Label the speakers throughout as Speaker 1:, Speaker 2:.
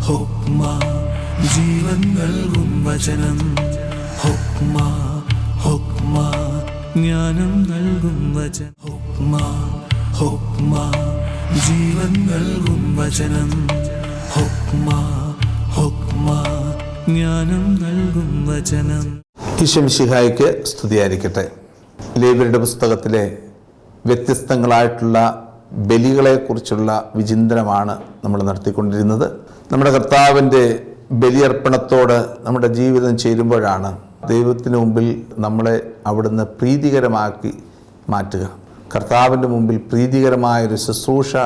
Speaker 1: ഹുക്മ ജീവൻ നൽകും വചനം. ഹുക്മ ഹുക്മ ജ്ഞാനം നൽകും വചനം. ഹുക്മ ഹുക്മ ജീവൻ നൽകും വചനം. ഹുക്മ ഹുക്മ ജ്ഞാനം നൽകും വചനം.
Speaker 2: ഈശോ മിശിഹായ്ക്ക് സ്തുതിയായിരിക്കട്ടെ. ലേവ്യരുടെ പുസ്തകത്തിലെ വ്യത്യസ്തങ്ങളായിട്ടുള്ള ബലികളെക്കുറിച്ചുള്ള വിചിന്തനമാണ് നമ്മൾ നടത്തിക്കൊണ്ടിരുന്നത്. നമ്മുടെ കർത്താവിൻ്റെ ബലിയർപ്പണത്തോട് നമ്മുടെ ജീവിതം ചേരുമ്പോഴാണ് ദൈവത്തിന് മുമ്പിൽ നമ്മളെ അവിടുന്ന് പ്രീതികരമാക്കി മാറ്റുക. കർത്താവിൻ്റെ മുമ്പിൽ പ്രീതികരമായൊരു ശുശ്രൂഷ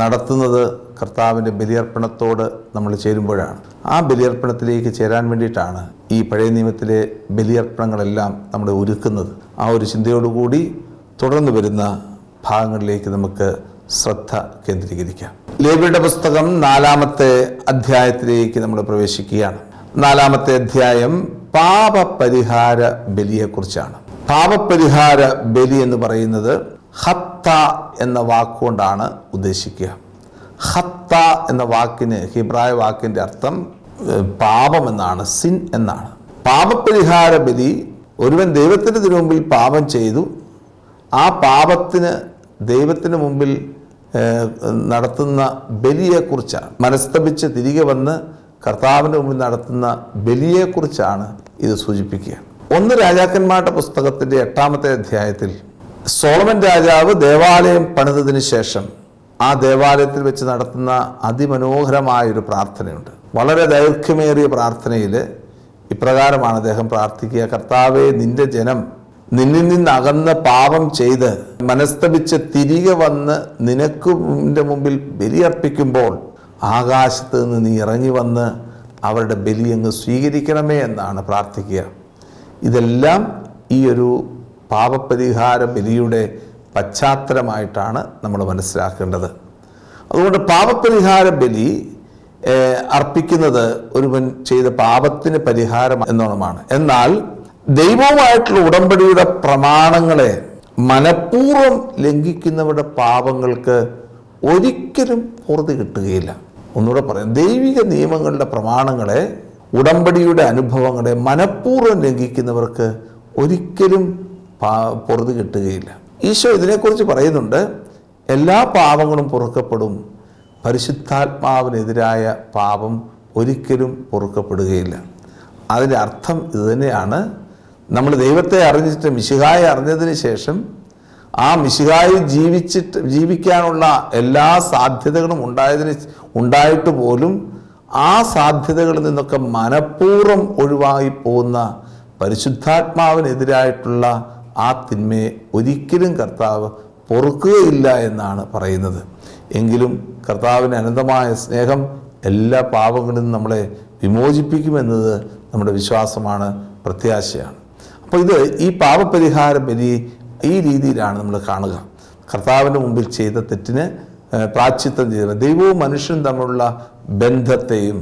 Speaker 2: നടത്തുന്നത് കർത്താവിൻ്റെ ബലിയർപ്പണത്തോട് നമ്മൾ ചേരുമ്പോഴാണ്. ആ ബലിയർപ്പണത്തിലേക്ക് ചേരാൻ വേണ്ടിയിട്ടാണ് ഈ പഴയ നിയമത്തിലെ ബലിയർപ്പണങ്ങളെല്ലാം നമ്മൾ ഒരുക്കുന്നത്. ആ ഒരു ചിന്തയോടുകൂടി തുടർന്ന് വരുന്ന ഭാഗങ്ങളിലേക്ക് നമുക്ക് ശ്രദ്ധ കേന്ദ്രീകരിക്കാം. ലേവ്യരുടെ പുസ്തകം 4-ാമത്തെ അധ്യായത്തിലേക്ക് നമ്മൾ പ്രവേശിക്കുകയാണ്. 4-ാമത്തെ അധ്യായം പാപപരിഹാര ബലിയെക്കുറിച്ചാണ്. പാപപരിഹാര ബലി എന്ന് പറയുന്നത് ഹത്ത എന്ന വാക്കുകൊണ്ടാണ് ഉദ്ദേശിക്കുക. ഹത്ത എന്ന വാക്കിന് ഹിബ്രായ വാക്കിൻ്റെ അർത്ഥം പാപം എന്നാണ്, സിൻ എന്നാണ്. പാപപരിഹാര ബലി ഒരുവൻ ദൈവത്തിൻ്റെ മുമ്പിൽ പാപം ചെയ്തു, ആ പാപത്തിന് ദൈവത്തിന് മുമ്പിൽ നടത്തുന്ന ബലിയെക്കുറിച്ചാണ്. മനസ്തപിച്ച് തിരികെ വന്ന് കർത്താവിൻ്റെ മുമ്പിൽ നടത്തുന്ന ബലിയെക്കുറിച്ചാണ് ഇത് സൂചിപ്പിക്കുക. 1 രാജാക്കന്മാരുടെ പുസ്തകത്തിൻ്റെ 8-ാമത്തെ അധ്യായത്തിൽ സോളമൻ രാജാവ് ദേവാലയം പണിതതിന് ശേഷം ആ ദേവാലയത്തിൽ വെച്ച് നടത്തുന്ന അതിമനോഹരമായൊരു പ്രാർത്ഥനയുണ്ട്. വളരെ ദൈർഘ്യമേറിയ പ്രാർത്ഥനയിൽ ഇപ്രകാരമാണ് അദ്ദേഹം പ്രാർത്ഥിക്കുക: കർത്താവേ, നിന്റെ ജനം നിന്നിൽ നിന്ന് അകന്ന് പാപം ചെയ്ത് മനസ്തപിച്ച് തിരികെ വന്ന് നിനക്ക് മുമ്പിൽ ബലിയർപ്പിക്കുമ്പോൾ ആകാശത്ത് നിന്ന് നീ ഇറങ്ങി വന്ന് അവരുടെ ബലി അങ്ങ് സ്വീകരിക്കണമേ എന്നാണ് പ്രാർത്ഥിക്കുക. ഇതെല്ലാം ഈ ഒരു പാപപരിഹാര ബലിയുടെ പശ്ചാത്തലമായിട്ടാണ് നമ്മൾ മനസ്സിലാക്കേണ്ടത്. അതുകൊണ്ട് പാപപരിഹാര ബലി അർപ്പിക്കുന്നത് ഒരുവൻ ചെയ്ത പാപത്തിന് പരിഹാരം എന്നോണമാണ്. എന്നാൽ ദൈവവുമായിട്ടുള്ള ഉടമ്പടിയുടെ പ്രമാണങ്ങളെ മനഃപൂർവ്വം ലംഘിക്കുന്നവരുടെ പാപങ്ങൾക്ക് ഒരിക്കലും പുറത്ത് കിട്ടുകയില്ല. ഒന്നുകൂടെ പറയാം, ദൈവിക നിയമങ്ങളുടെ പ്രമാണങ്ങളെ, ഉടമ്പടിയുടെ അനുഭവങ്ങളെ മനഃപൂർവ്വം ലംഘിക്കുന്നവർക്ക് ഒരിക്കലും പുറത്ത് കിട്ടുകയില്ല. ഈശോ ഇതിനെക്കുറിച്ച് പറയുന്നുണ്ട്: എല്ലാ പാപങ്ങളും പൊറുക്കപ്പെടും, പരിശുദ്ധാത്മാവിനെതിരായ പാപം ഒരിക്കലും പൊറുക്കപ്പെടുകയില്ല. അതിൻ്റെ അർത്ഥം ഇതുതന്നെയാണ്. നമ്മൾ ദൈവത്തെ അറിഞ്ഞിട്ട് മിശിഹായെ അറിഞ്ഞതിന് ശേഷം ആ മിശിഹായിൽ ജീവിക്കാനുള്ള എല്ലാ സാധ്യതകളും ഉണ്ടായിട്ട് പോലും ആ സാധ്യതകളിൽ നിന്നൊക്കെ മനഃപൂർവ്വം ഒഴിവായി പോകുന്ന പരിശുദ്ധാത്മാവിനെതിരായിട്ടുള്ള ആ തിന്മയെ ഒരിക്കലും കർത്താവ് പൊറുക്കുകയില്ല എന്നാണ് പറയുന്നത്. എങ്കിലും കർത്താവിൻ്റെ അനന്തമായ സ്നേഹം എല്ലാ പാപങ്ങളിൽ നിന്നും നമ്മളെ വിമോചിപ്പിക്കുമെന്നത് നമ്മുടെ വിശ്വാസമാണ്, പ്രത്യാശയാണ്. അപ്പോൾ ഈ പാപപരിഹാര ബലി ഈ രീതിയിലാണ് നമ്മൾ കാണുക. കർത്താവിൻ്റെ മുമ്പിൽ ചെയ്ത തെറ്റിന് പ്രായശ്ചിത്തം ചെയ്ത ദൈവവും മനുഷ്യനും തമ്മിലുള്ള ബന്ധത്തെയും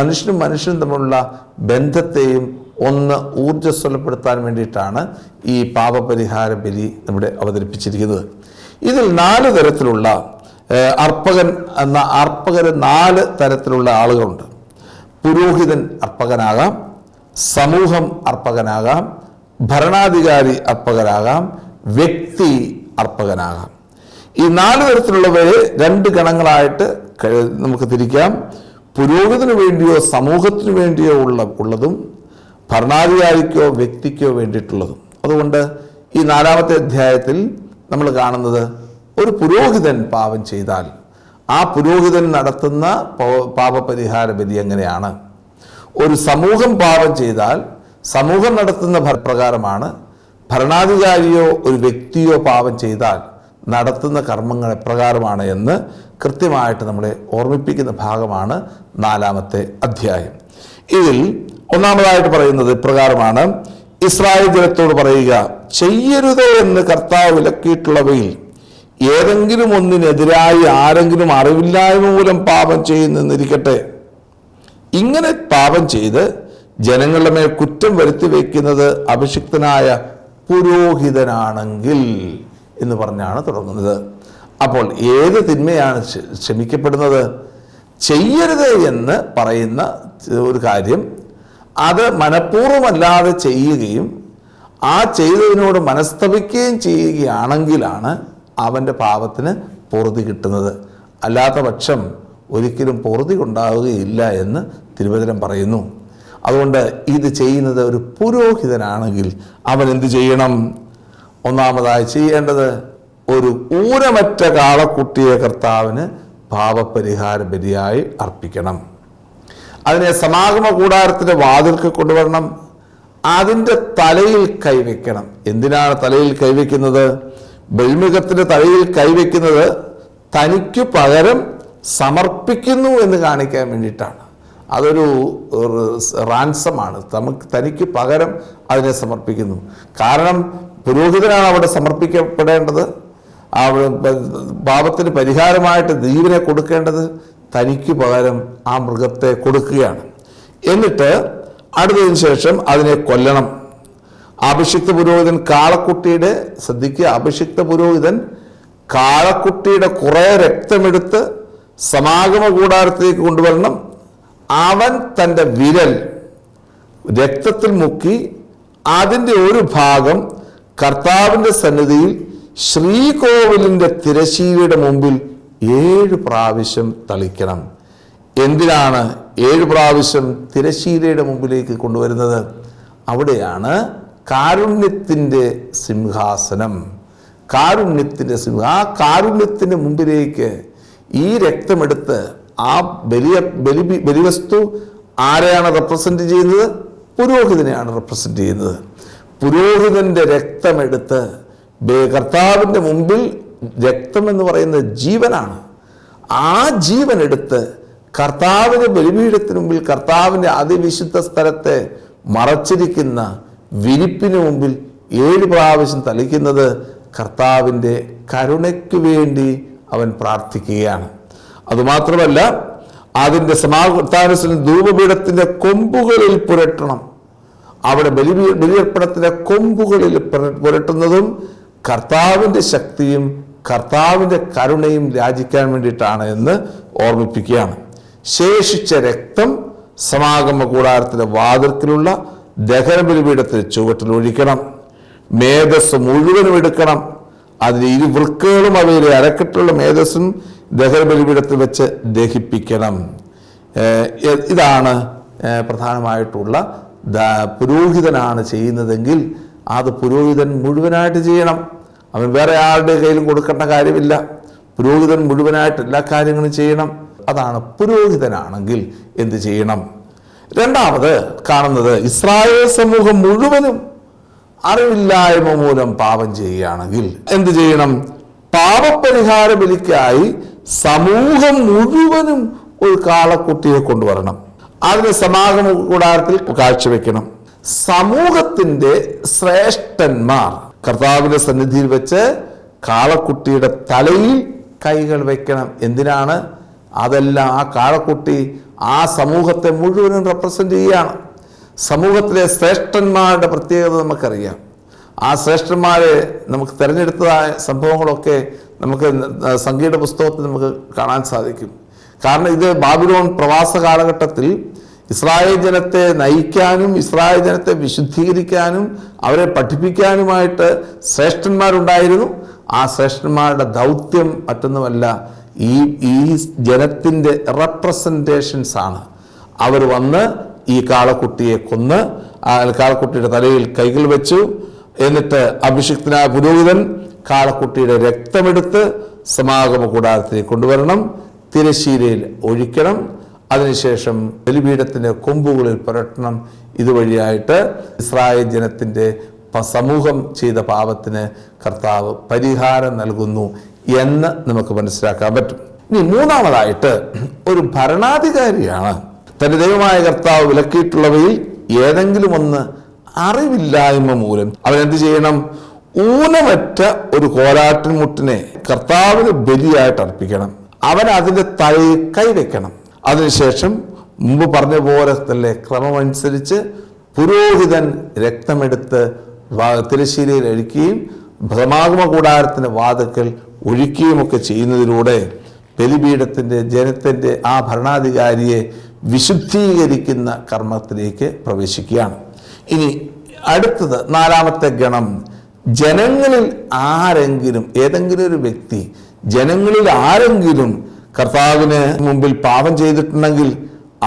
Speaker 2: മനുഷ്യനും തമ്മിലുള്ള ബന്ധത്തെയും ഒന്ന് ഊർജ്ജസ്വലപ്പെടുത്താൻ വേണ്ടിയിട്ടാണ് ഈ പാപപരിഹാര ബലി ഇവിടെ അവതരിപ്പിച്ചിരിക്കുന്നത്. ഇതിൽ 4 തരത്തിലുള്ള അർപ്പകര് 4 തരത്തിലുള്ള ആളുകളുണ്ട്. പുരോഹിതൻ അർപ്പകനാകാം, സമൂഹം അർപ്പകനാകാം, ഭരണാധികാരി അർപ്പകനാകാം, വ്യക്തി അർപ്പകനാകാം. ഈ 4 തരത്തിലുള്ളവരെ 2 ഗണങ്ങളായിട്ട് നമുക്ക് തിരിക്കാം. പുരോഹിതന് വേണ്ടിയോ സമൂഹത്തിന് വേണ്ടിയോ ഉള്ളതും ഭരണാധികാരിക്കോ വ്യക്തിക്കോ വേണ്ടിയിട്ടുള്ളതും. അതുകൊണ്ട് ഈ 4-ാമത്തെ അധ്യായത്തിൽ നമ്മൾ കാണുന്നത്, ഒരു പുരോഹിതൻ പാപം ചെയ്താൽ ആ പുരോഹിതൻ നടത്തുന്ന പാപപരിഹാര ബലി എങ്ങനെയാണ്. ഒരു സമൂഹം പാപം ചെയ്താൽ സമൂഹം നടത്തുന്ന പ്രകാരമാണ്. ഭരണാധികാരിയോ ഒരു വ്യക്തിയോ പാപം ചെയ്താൽ നടത്തുന്ന കർമ്മങ്ങൾ എപ്രകാരമാണ് എന്ന് കൃത്യമായിട്ട് നമ്മളെ ഓർമ്മിപ്പിക്കുന്ന ഭാഗമാണ് 4-ാമത്തെ അധ്യായം. ഇതിൽ 1-ാമതായിട്ട് പറയുന്നത് ഇപ്രകാരമാണ്: ഇസ്രായേൽ ജനത്തോട് പറയുക, ചെയ്യരുത് എന്ന് കർത്താവ് വിലക്കിയിട്ടുള്ളവയിൽ ഏതെങ്കിലും ഒന്നിനെതിരായി ആരെങ്കിലും അറിവില്ലായ്മ മൂലം പാപം ചെയ്യുന്നിരിക്കട്ടെ. ഇങ്ങനെ പാപം ചെയ്ത് ജനങ്ങളുടെ മേൽ കുറ്റം വരുത്തി വയ്ക്കുന്നത് അഭിഷിക്തനായ പുരോഹിതനാണെങ്കിൽ എന്ന് പറഞ്ഞാണ് തുടങ്ങുന്നത്. അപ്പോൾ ഏത് തിന്മയാണ് ക്ഷമിക്കപ്പെടുന്നത്? ചെയ്യരുത് എന്ന് പറയുന്ന ഒരു കാര്യം അത് മനഃപൂർവ്വമല്ലാതെ ചെയ്യുകയും ആ ചെയ്തതിനോട് മനസ്തപിക്കുകയും ചെയ്യുകയാണെങ്കിലാണ് അവൻ്റെ പാപത്തിന് പൊറുതി കിട്ടുന്നത്. അല്ലാത്ത പക്ഷം ഒരിക്കലും പൊറുതി ഉണ്ടാവുകയില്ല എന്ന് തിരുവചനം പറയുന്നു. അതുകൊണ്ട് ഇത് ചെയ്യുന്നത് ഒരു പുരോഹിതനാണെങ്കിൽ അവൻ എന്ത് ചെയ്യണം? ഒന്നാമതായി ചെയ്യേണ്ടത് ഒരു ഊനമറ്റ കാളക്കുട്ടിയെ കർത്താവിന് പാപപരിഹാര ബലിയായി അർപ്പിക്കണം. അതിനെ സമാഗമ കൂടാരത്തിൻ്റെ വാതിൽക്ക് കൊണ്ടുവരണം. അതിൻ്റെ തലയിൽ കൈവയ്ക്കണം. എന്തിനാണ് തലയിൽ കൈവയ്ക്കുന്നത്? ബലിമൃഗത്തിൻ്റെ തലയിൽ കൈവയ്ക്കുന്നത് തനിക്ക് പകരം സമർപ്പിക്കുന്നു എന്ന് കാണിക്കാൻ വേണ്ടിയിട്ടാണ്. അതൊരു റാൻസമാണ്. തനിക്ക് പകരം അതിനെ സമർപ്പിക്കുന്നു. കാരണം പുരോഹിതനാണ് അവിടെ സമർപ്പിക്കപ്പെടേണ്ടത്. പാപത്തിന് പരിഹാരമായിട്ട് ജീവനെ കൊടുക്കേണ്ടത്. തനിക്ക് പകരം ആ മൃഗത്തെ കൊടുക്കുകയാണ്. എന്നിട്ട് അടുത്തതിന് ശേഷം അതിനെ കൊല്ലണം. അഭിഷിക്ത പുരോഹിതൻ കാളക്കുട്ടിയുടെ, ശ്രദ്ധിക്കുക, അഭിഷിക്ത പുരോഹിതൻ കാളക്കുട്ടിയുടെ കുറേ രക്തമെടുത്ത് സമാഗമ കൂടാരത്തിലേക്ക് കൊണ്ടുവരണം. അവൻ തൻ്റെ വിരൽ രക്തത്തിൽ മുക്കി അതിൻ്റെ ഒരു ഭാഗം കർത്താവിൻ്റെ സന്നിധിയിൽ ശ്രീകോവിലിൻ്റെ തിരശീലയുടെ മുമ്പിൽ 7 പ്രാവശ്യം തളിക്കണം. എന്തിനാണ് 7 പ്രാവശ്യം തിരശീലയുടെ മുമ്പിലേക്ക് കൊണ്ടുവരുന്നത്? അവിടെയാണ് കാരുണ്യത്തിൻ്റെ സിംഹാസനം. ആ കാരുണ്യത്തിൻ്റെ മുമ്പിലേക്ക് ഈ രക്തമെടുത്ത് ആ ബലിവസ്തു ആരെയാണ് റെപ്രസെൻ്റ് ചെയ്യുന്നത്? പുരോഹിതനെയാണ് റെപ്രസെൻ്റ് ചെയ്യുന്നത്. പുരോഹിതൻ്റെ രക്തമെടുത്ത് കർത്താവിൻ്റെ മുമ്പിൽ, രക്തം എന്ന് പറയുന്നത് ജീവനാണ്, ആ ജീവനെടുത്ത് കർത്താവിൻ്റെ ബലിപീഠത്തിന് മുമ്പിൽ, കർത്താവിൻ്റെ അതിവിശുദ്ധ സ്ഥലത്തെ മറച്ചിരിക്കുന്ന വിരിപ്പിന് മുമ്പിൽ 7 പ്രാവശ്യം തളിക്കുന്നത് കർത്താവിൻ്റെ കരുണയ്ക്ക് വേണ്ടി അവൻ പ്രാർത്ഥിക്കുകയാണ്. അതുമാത്രമല്ല, അതിൻ്റെ സമാധാനത്തിന് ധൂപപീഠത്തിൻ്റെ കൊമ്പുകളിൽ പുരട്ടണം. അവിടെ ബലിയർപ്പണത്തിൻ്റെ കൊമ്പുകളിൽ പുരട്ടുന്നതും കർത്താവിൻ്റെ ശക്തിയും കർത്താവിൻ്റെ കരുണയും രാജിക്കാൻ വേണ്ടിയിട്ടാണ് എന്ന് ഓർമ്മിപ്പിക്കുകയാണ്. ശേഷിച്ച രക്തം സമാഗമ കൂടാരത്തിൻ്റെ വാതിൽക്കലുള്ള ദഹന ബലിപീഠത്തിന് ചുവട്ടിൽ ഒഴിക്കണം. മേധസ് മുഴുവനും എടുക്കണം. അതിന് 2 വൃക്കകളും അവയിലെ അരക്കെട്ടുള്ള മേധസ്സും ദഹന ബലിപീഠത്തിൽ വെച്ച് ദഹിപ്പിക്കണം. ഇതാണ് പ്രധാനമായിട്ടുള്ള പുരോഹിതനാണ് ചെയ്യുന്നതെങ്കിൽ അത് പുരോഹിതൻ മുഴുവനായിട്ട് ചെയ്യണം. അവൻ വേറെ ആരുടെ കയ്യിലും കൊടുക്കേണ്ട കാര്യമില്ല. പുരോഹിതൻ മുഴുവനായിട്ട് എല്ലാ കാര്യങ്ങളും ചെയ്യണം. അതാണ് പുരോഹിതനാണെങ്കിൽ എന്ത് ചെയ്യണം. രണ്ടാമത് കാണുന്നത്, ഇസ്രായേൽ സമൂഹം മുഴുവനും അറിവില്ലായ്മ മൂലം പാപം ചെയ്യുകയാണെങ്കിൽ എന്ത് ചെയ്യണം? പാപപരിഹാര ബലിക്കായി സമൂഹം മുഴുവനും ഒരു കാളക്കുട്ടിയെ കൊണ്ടുവരണം. അതിന് സമാഗമ കൂടാരത്തിൽ കാഴ്ചവെക്കണം. സമൂഹത്തിൻ്റെ ശ്രേഷ്ഠന്മാർ കർത്താവിൻ്റെ സന്നിധിയിൽ വെച്ച് കാളക്കുട്ടിയുടെ തലയിൽ കൈകൾ വെക്കണം. എന്തിനാണ്? അതെല്ലാം ആ കാളക്കുട്ടി ആ സമൂഹത്തെ മുഴുവനും റെപ്രസെൻ്റ് ചെയ്യുകയാണ്. സമൂഹത്തിലെ ശ്രേഷ്ഠന്മാരുടെ പ്രത്യേകത നമുക്കറിയാം. ആ ശ്രേഷ്ഠന്മാരെ നമുക്ക് തിരഞ്ഞെടുത്തതായ സംഭവങ്ങളൊക്കെ നമുക്ക് സംഗീത പുസ്തകത്തിൽ നമുക്ക് കാണാൻ സാധിക്കും. കാരണം ഇത് ബാബിലോൺ പ്രവാസ കാലഘട്ടത്തിൽ ഇസ്രായേൽ ജനത്തെ നയിക്കാനും ഇസ്രായേൽ ജനത്തെ വിശുദ്ധീകരിക്കാനും അവരെ പഠിപ്പിക്കാനുമായിട്ട് ശ്രേഷ്ഠന്മാരുണ്ടായിരുന്നു. ആ ശ്രേഷ്ഠന്മാരുടെ ദൗത്യം മറ്റൊന്നുമല്ല, ഈ ജനത്തിൻ്റെ റെപ്രസെൻറ്റേഷൻസ് ആണ്. അവർ വന്ന് ഈ കാളക്കുട്ടിയെ കൊന്ന് കാളക്കുട്ടിയുടെ തലയിൽ കൈകൾ വെച്ചു. എന്നിട്ട് അഭിഷിക്തനായ പുരോഹിതൻ കാളക്കുട്ടിയുടെ രക്തമെടുത്ത് സമാഗമ കൂടാരത്തിലേക്ക് കൊണ്ടുവരണം. തിരശീലയിൽ ഒഴിക്കണം. അതിനുശേഷം ബലിപീഠത്തിൻ്റെ കൊമ്പുകളിൽ പുരട്ടണം. ഇതുവഴിയായിട്ട് ഇസ്രായേൽ ജനത്തിൻ്റെ സമൂഹം ചെയ്ത പാപത്തിന് കർത്താവ് പരിഹാരം നൽകുന്നു എന്ന് നമുക്ക് മനസ്സിലാക്കാൻ പറ്റും. ഇനി മൂന്നാമതായിട്ട്, ഒരു ഭരണാധികാരിയാണ് തൻ്റെ ദൈവമായ കർത്താവ് വിലക്കിയിട്ടുള്ളവയിൽ ഏതെങ്കിലും ഒന്ന് അറിവില്ലായ്മ മൂലം അവൻ എന്ത് ചെയ്യണം? ഊനമറ്റ ഒരു കോലാട്ടിൻമുട്ടിനെ കർത്താവിന് ബലിയായിട്ട് അർപ്പിക്കണം. അവൻ അതിൻ്റെ തലയിൽ കൈവയ്ക്കണം. അതിനുശേഷം മുമ്പ് പറഞ്ഞ പോലെ തന്നെ ക്രമമനുസരിച്ച് പുരോഹിതൻ രക്തമെടുത്ത് തിരശ്ശീലയിൽ ഒഴിക്കുകയും സമാഗമ കൂടാരത്തിൻ്റെ വാതിൽക്കൽ ഒഴിക്കുകയും ഒക്കെ ചെയ്യുന്നതിലൂടെ ബലിപീഠത്തിൻ്റെ ജനത്തിൻ്റെ ആ ഭരണാധികാരിയെ വിശുദ്ധീകരിക്കുന്ന കർമ്മത്തിലേക്ക് പ്രവേശിക്കുകയാണ്. ഇനി അടുത്തത് 4ാമത്തെ ഗണം, ജനങ്ങളിൽ ആരെങ്കിലും, ഏതെങ്കിലും ഒരു വ്യക്തി ജനങ്ങളിൽ ആരെങ്കിലും കർത്താവിന് മുമ്പിൽ പാപം ചെയ്തിട്ടുണ്ടെങ്കിൽ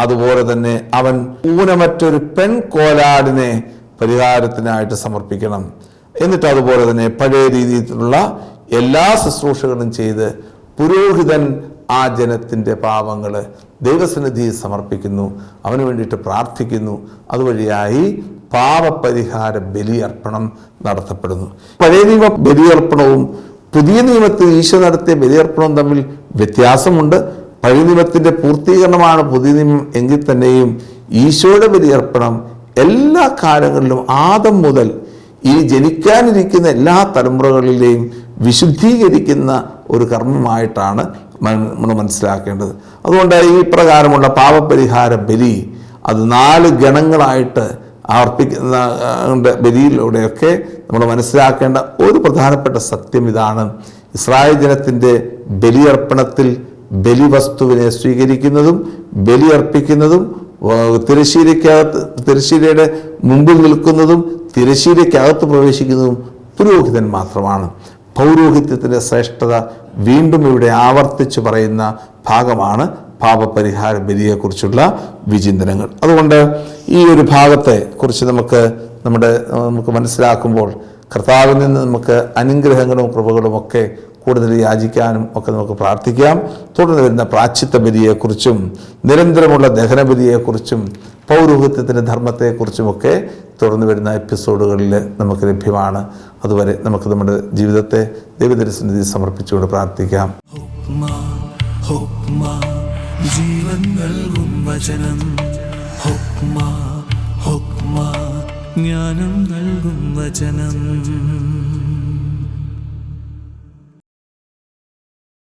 Speaker 2: അതുപോലെ തന്നെ അവൻ ഊനമറ്റൊരു പെൺകോലാടിനെ പരിഹാരത്തിനായിട്ട് സമർപ്പിക്കണം. എന്നിട്ട് അതുപോലെ തന്നെ പഴയ രീതിയിലുള്ള എല്ലാ ശുശ്രൂഷകളും ചെയ്ത് പുരോഹിതൻ ആ ജനത്തിൻ്റെ പാപങ്ങൾ ദൈവസന്നിധിയിൽ സമർപ്പിക്കുന്നു, അവന് വേണ്ടിയിട്ട് പ്രാർത്ഥിക്കുന്നു. അതുവഴിയായി പാപപരിഹാര ബലിയർപ്പണം നടത്തപ്പെടുന്നു. പഴയ നിയമ ബലിയർപ്പണവും പുതിയ നിയമത്തിൽ ഈശോ നടത്തിയ ബലിയർപ്പണവും തമ്മിൽ വ്യത്യാസമുണ്ട്. പഴയ നിയമത്തിൻ്റെ പൂർത്തീകരണമാണ് പുതിയ നിയമം എങ്കിൽ തന്നെയും ഈശോയുടെ ബലിയർപ്പണം എല്ലാ കാലങ്ങളിലും ആദം മുതൽ ഈ ജനിക്കാനിരിക്കുന്ന എല്ലാ തലമുറകളിലെയും വിശുദ്ധീകരിക്കുന്ന ഒരു കർമ്മമായിട്ടാണ് നമ്മൾ മനസ്സിലാക്കേണ്ടത്. അതുകൊണ്ട് ഈ പ്രകാരമുള്ള പാപപരിഹാര ബലി അത് 4 ഗണങ്ങളായിട്ട് അർപ്പിക്കുന്ന ബലിയിലൂടെയൊക്കെ നമ്മൾ മനസ്സിലാക്കേണ്ട ഒരു പ്രധാനപ്പെട്ട സത്യം ഇതാണ്: ഇസ്രായേൽ ജനത്തിൻ്റെ ബലിയർപ്പണത്തിൽ ബലിവസ്തുവിനെ സ്വീകരിക്കുന്നതും ബലിയർപ്പിക്കുന്നതും തിരശ്ശീലയുടെ മുമ്പിൽ നിൽക്കുന്നതും തിരശ്ശീലയ്ക്കകത്ത് പ്രവേശിക്കുന്നതും പുരോഹിതൻ മാത്രമാണ്. പൗരോഹിത്യത്തിൻ്റെ ശ്രേഷ്ഠത വീണ്ടും ഇവിടെ ആവർത്തിച്ച് പറയുന്ന ഭാഗമാണ് പാപപരിഹാര ബലിയെക്കുറിച്ചുള്ള വിചിന്തനങ്ങൾ. അതുകൊണ്ട് ഈ ഒരു ഭാഗത്തെ കുറിച്ച് നമുക്ക് മനസ്സിലാക്കുമ്പോൾ കർത്താവിൽ നിന്ന് നമുക്ക് അനുഗ്രഹങ്ങളും കൃപകളും ഒക്കെ കൂടുതൽ യാചിക്കാനും ഒക്കെ നമുക്ക് പ്രാർത്ഥിക്കാം. തുടർന്ന് വരുന്ന പ്രാശ്ചിത്ത ബലിയെക്കുറിച്ചും നിരന്തരമുള്ള ദഹനബലിയെക്കുറിച്ചും പൗരോഹിത്യത്തിൻ്റെ ധർമ്മത്തെക്കുറിച്ചുമൊക്കെ തുടർന്ന് വരുന്ന എപ്പിസോഡുകളിൽ നമുക്ക് ലഭ്യമാണ്. അതുവരെ നമുക്ക് നമ്മുടെ ജീവിതത്തെ ദൈവത്തിൻ്റെ സമർപ്പിച്ചുകൊണ്ട് പ്രാർത്ഥിക്കാം.
Speaker 1: ജീവൻ നൽകും വചനം, ജ്ഞാനം നൽകും വചനം.